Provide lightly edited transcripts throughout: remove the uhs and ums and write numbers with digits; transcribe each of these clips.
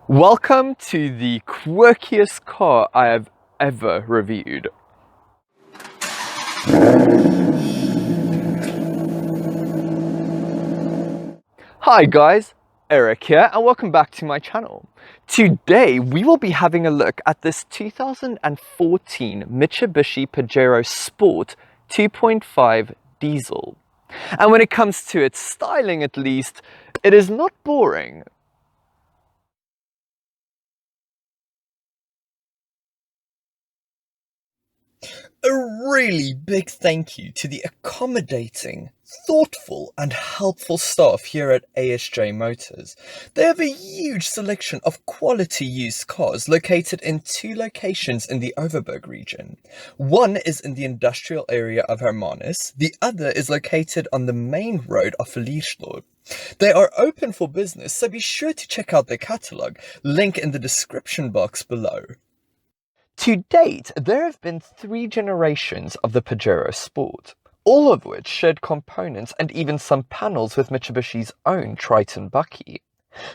Welcome to the quirkiest car I have ever reviewed. Hi guys, Eric here and welcome back to my channel. Today we will be having a look at this 2014 Mitsubishi Pajero Sport 2.5 diesel. And when it comes to its styling at least, it is not boring. A really big thank you to the accommodating, thoughtful and helpful staff here at ASJ Motors. They have a huge selection of quality used cars located in two locations in the Overberg region. One is in the industrial area of Hermanus, the other is located on the main road of Verliesdorp. They are open for business, so be sure to check out their catalogue, link in the description box below. To date, there have been 3 generations of the Pajero Sport, all of which shared components and even some panels with Mitsubishi's own Triton Bucky.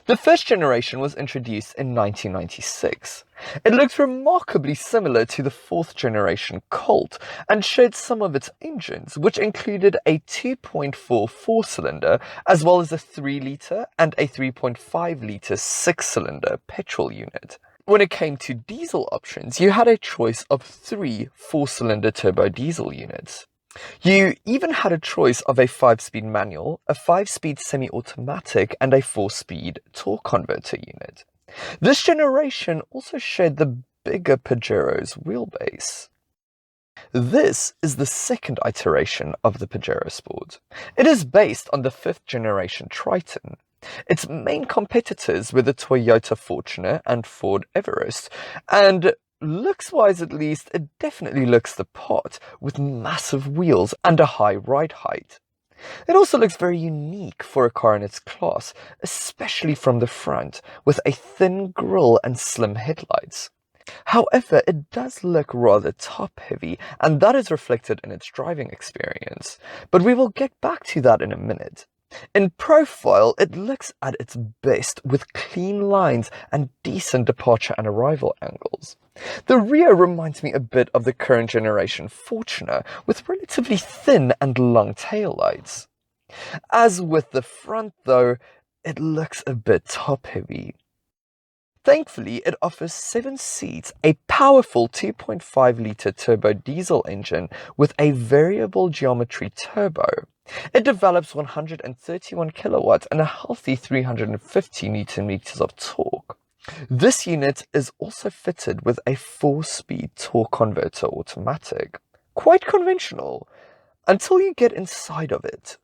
The first generation was introduced in 1996. It looked remarkably similar to the 4th generation Colt and shared some of its engines, which included a 2.4 4-cylinder as well as a 3-litre and a 3.5-litre 6-cylinder petrol unit. When it came to diesel options, you had a choice of 3 4-cylinder turbo diesel units. You even had a choice of a 5-speed manual, a 5-speed semi-automatic, and a 4-speed torque converter unit. This generation also shared the bigger Pajero's wheelbase. This is the second iteration of the Pajero Sport. It is based on the 5th generation Triton. Its main competitors were the Toyota Fortuner and Ford Everest, and looks-wise at least, it definitely looks the part, with massive wheels and a high ride height. It also looks very unique for a car in its class, especially from the front, with a thin grille and slim headlights. However, it does look rather top-heavy, and that is reflected in its driving experience, but we will get back to that in a minute. In profile, it looks at its best with clean lines and decent departure and arrival angles. The rear reminds me a bit of the current generation Fortuner, with relatively thin and long taillights. As with the front though, it looks a bit top-heavy. Thankfully, it offers 7 seats, a powerful 2.5-litre turbo diesel engine with a variable geometry turbo. It develops 131 kilowatts and a healthy 350 Nm of torque. This unit is also fitted with a 4-speed torque converter automatic. Quite conventional, until you get inside of it.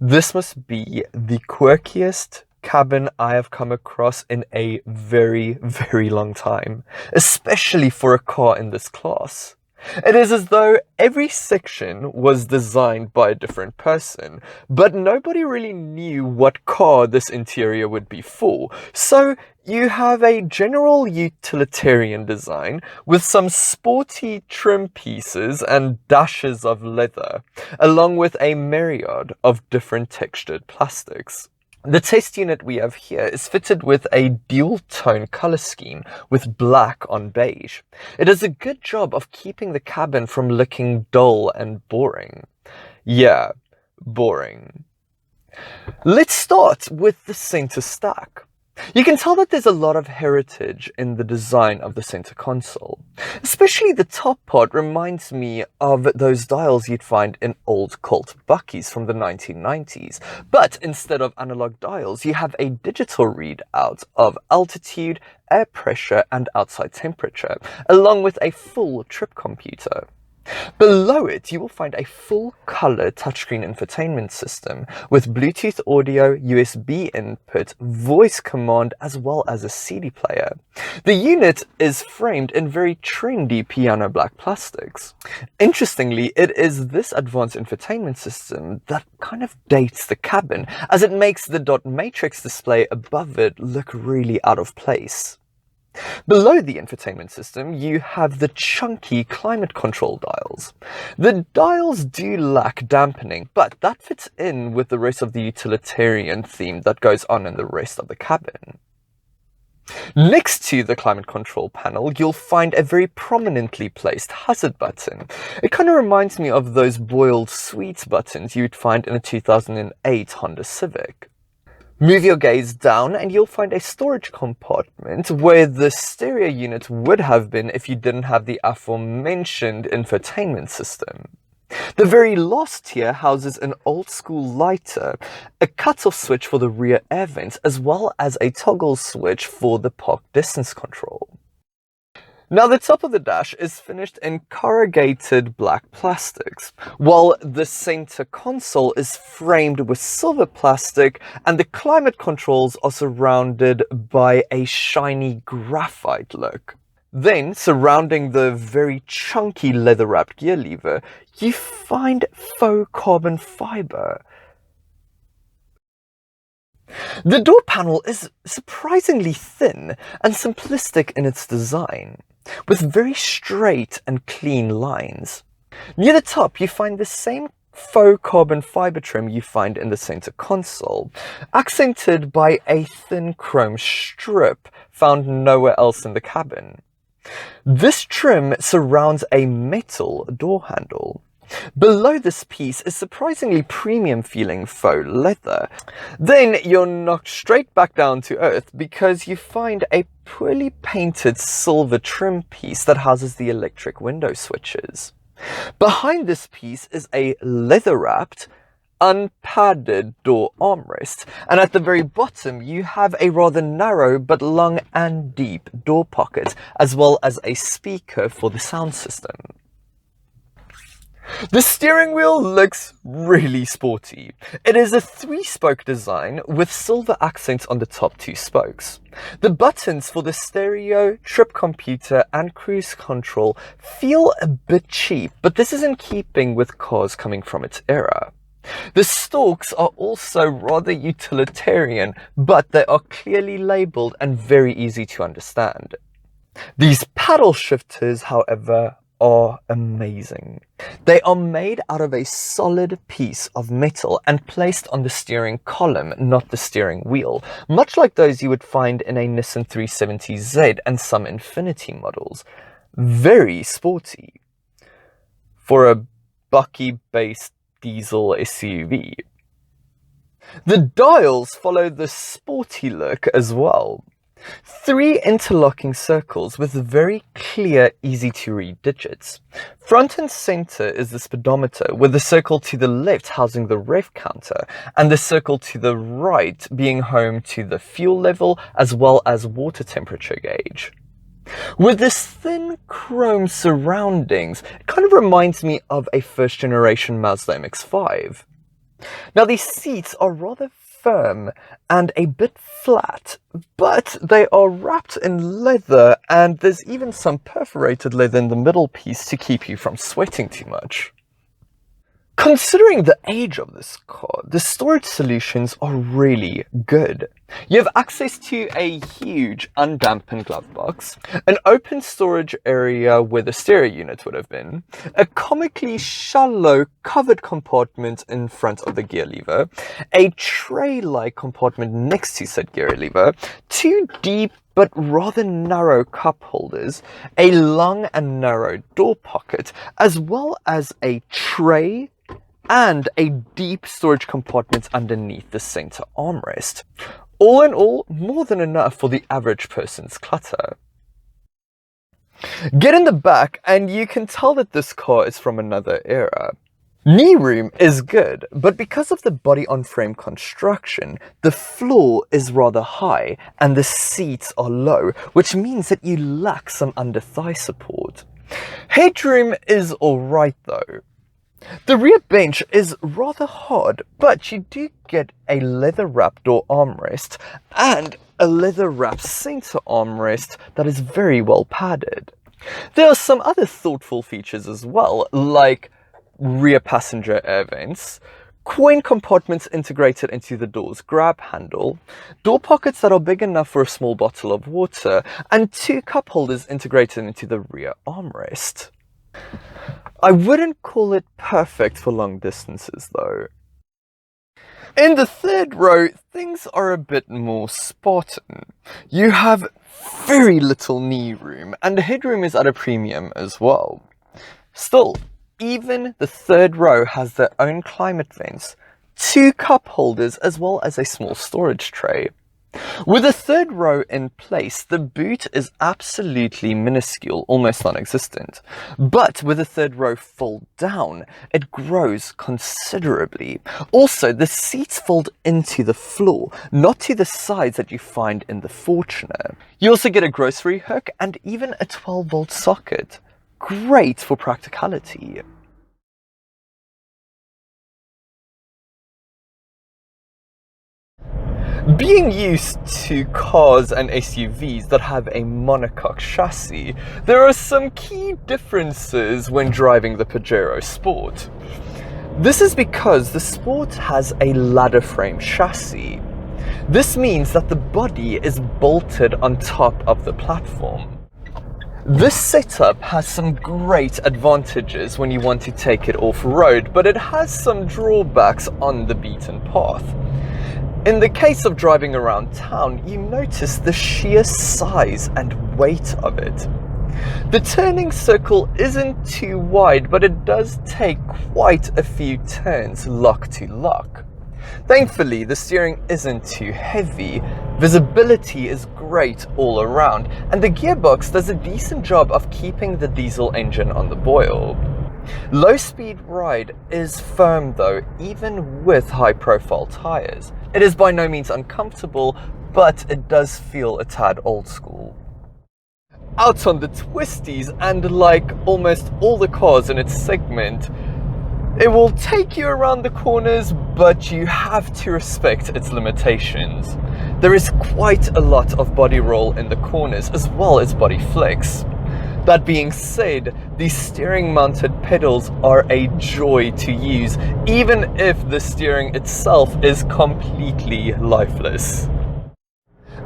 This must be the quirkiest cabin I have come across in a very, very long time, especially for a car in this class. It is as though every section was designed by a different person, but nobody really knew what car this interior would be for. So you have a general utilitarian design with some sporty trim pieces and dashes of leather, along with a myriad of different textured plastics. The test unit we have here is fitted with a dual-tone color scheme with black on beige. It does a good job of keeping the cabin from looking dull and boring. Yeah, boring. Let's start with the center stack. You can tell that there's a lot of heritage in the design of the center console. Especially the top part reminds me of those dials you'd find in old Colt Buckies from the 1990s. But instead of analog dials, you have a digital readout of altitude, air pressure, and outside temperature, along with a full trip computer. Below it, you will find a full-color touchscreen infotainment system with Bluetooth audio, USB input, voice command, as well as a CD player. The unit is framed in very trendy piano black plastics. Interestingly, it is this advanced infotainment system that kind of dates the cabin, as it makes the dot matrix display above it look really out of place. Below the infotainment system, you have the chunky climate control dials. The dials do lack dampening, but that fits in with the rest of the utilitarian theme that goes on in the rest of the cabin. Next to the climate control panel, you'll find a very prominently placed hazard button. It kind of reminds me of those boiled sweets buttons you'd find in a 2008 Honda Civic. Move your gaze down and you'll find a storage compartment where the stereo unit would have been if you didn't have the aforementioned infotainment system. The very last tier houses an old school lighter, a cutoff switch for the rear air vents, as well as a toggle switch for the park distance control. Now the top of the dash is finished in corrugated black plastics, while the center console is framed with silver plastic and the climate controls are surrounded by a shiny graphite look. Then, surrounding the very chunky leather-wrapped gear lever, you find faux carbon fiber. The door panel is surprisingly thin and simplistic in its design, with very straight and clean lines. Near the top, you find the same faux carbon fiber trim you find in the center console, accented by a thin chrome strip found nowhere else in the cabin. This trim surrounds a metal door handle. Below this piece is surprisingly premium feeling faux leather. Then you're knocked straight back down to earth because you find a poorly painted silver trim piece that houses the electric window switches. Behind this piece is a leather-wrapped, unpadded door armrest, and at the very bottom you have a rather narrow but long and deep door pocket, as well as a speaker for the sound system. The steering wheel looks really sporty. It is a 3-spoke design with silver accents on the top 2 spokes. The buttons for the stereo, trip computer and cruise control feel a bit cheap, but this is in keeping with cars coming from its era. The stalks are also rather utilitarian, but they are clearly labelled and very easy to understand. These paddle shifters, however, are amazing. They are made out of a solid piece of metal and placed on the steering column, not the steering wheel, much like those you would find in a Nissan 370Z and some Infiniti models. Very sporty for a bucky-based diesel SUV. The dials follow the sporty look as well. 3 interlocking circles with very clear, easy to read digits. Front and center is the speedometer, with the circle to the left housing the rev counter, and the circle to the right being home to the fuel level as well as water temperature gauge. With this thin chrome surroundings, it kind of reminds me of a first generation Mazda MX-5. Now these seats are rather firm and a bit flat, but they are wrapped in leather and there's even some perforated leather in the middle piece to keep you from sweating too much. Considering the age of this car, the storage solutions are really good. You have access to a huge undampened glove box, an open storage area where the stereo unit would have been, a comically shallow covered compartment in front of the gear lever, a tray-like compartment next to said gear lever, 2 deep but rather narrow cup holders, a long and narrow door pocket, as well as a tray and a deep storage compartment underneath the center armrest. All in all, more than enough for the average person's clutter. Get in the back and you can tell that this car is from another era. Knee room is good, but because of the body-on-frame construction, the floor is rather high and the seats are low, which means that you lack some under-thigh support. Headroom is alright though. The rear bench is rather hard, but you do get a leather-wrapped door armrest and a leather-wrapped center armrest that is very well padded. There are some other thoughtful features as well, like rear passenger air vents, coin compartments integrated into the door's grab handle, door pockets that are big enough for a small bottle of water, and 2 cup holders integrated into the rear armrest. I wouldn't call it perfect for long distances though. In the third row, things are a bit more Spartan. You have very little knee room, and the headroom is at a premium as well. Still, even the third row has their own climate vents, 2 cup holders, as well as a small storage tray. With the third row in place, the boot is absolutely minuscule, almost non-existent. But with the third row fold down, it grows considerably. Also, the seats fold into the floor, not to the sides that you find in the Fortuner. You also get a grocery hook and even a 12-volt socket. Great for practicality. Being used to cars and SUVs that have a monocoque chassis, there are some key differences when driving the Pajero Sport. This is because the Sport has a ladder frame chassis. This means that the body is bolted on top of the platform. This setup has some great advantages when you want to take it off-road, but it has some drawbacks on the beaten path. In the case of driving around town, you notice the sheer size and weight of it. The turning circle isn't too wide, but it does take quite a few turns lock to lock. Thankfully, the steering isn't too heavy, visibility is great all around, and the gearbox does a decent job of keeping the diesel engine on the boil. Low speed ride is firm though, even with high profile tyres. It is by no means uncomfortable, but it does feel a tad old school. Out on the twisties, and like almost all the cars in its segment, it will take you around the corners, but you have to respect its limitations. There is quite a lot of body roll in the corners as well as body flex. That being said, the steering mounted pedals are a joy to use, even if the steering itself is completely lifeless.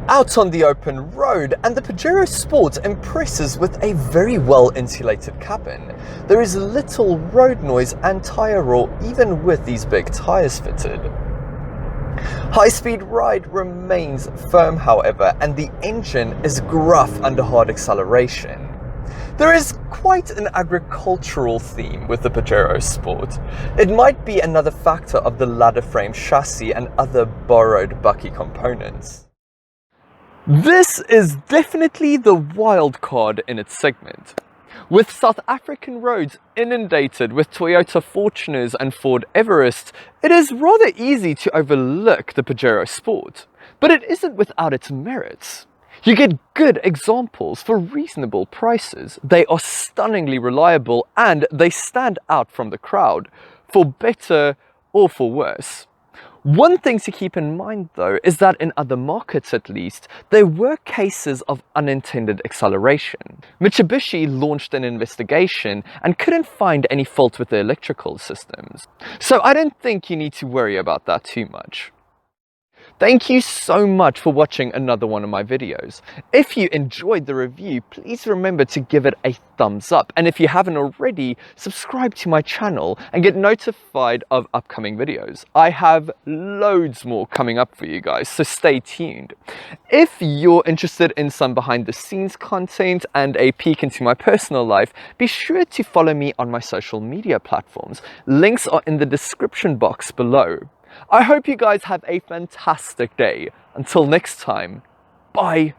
Out on the open road, and the Pajero Sport impresses with a very well insulated cabin. There is little road noise and tyre roll even with these big tyres fitted. High-speed ride remains firm however, and the engine is gruff under hard acceleration. There is quite an agricultural theme with the Pajero Sport. It might be another factor of the ladder frame chassis and other borrowed bucky components. This is definitely the wild card in its segment. With South African roads inundated with Toyota Fortuners and Ford Everests, it is rather easy to overlook the Pajero Sport. But it isn't without its merits. You get good examples for reasonable prices. They are stunningly reliable and they stand out from the crowd, for better or for worse. One thing to keep in mind though is that in other markets at least, there were cases of unintended acceleration. Mitsubishi launched an investigation and couldn't find any fault with the electrical systems. So I don't think you need to worry about that too much. Thank you so much for watching another one of my videos. If you enjoyed the review, please remember to give it a thumbs up. And if you haven't already, subscribe to my channel and get notified of upcoming videos. I have loads more coming up for you guys, so stay tuned. If you're interested in some behind the scenes content and a peek into my personal life, be sure to follow me on my social media platforms. Links are in the description box below. I hope you guys have a fantastic day. Until next time, bye.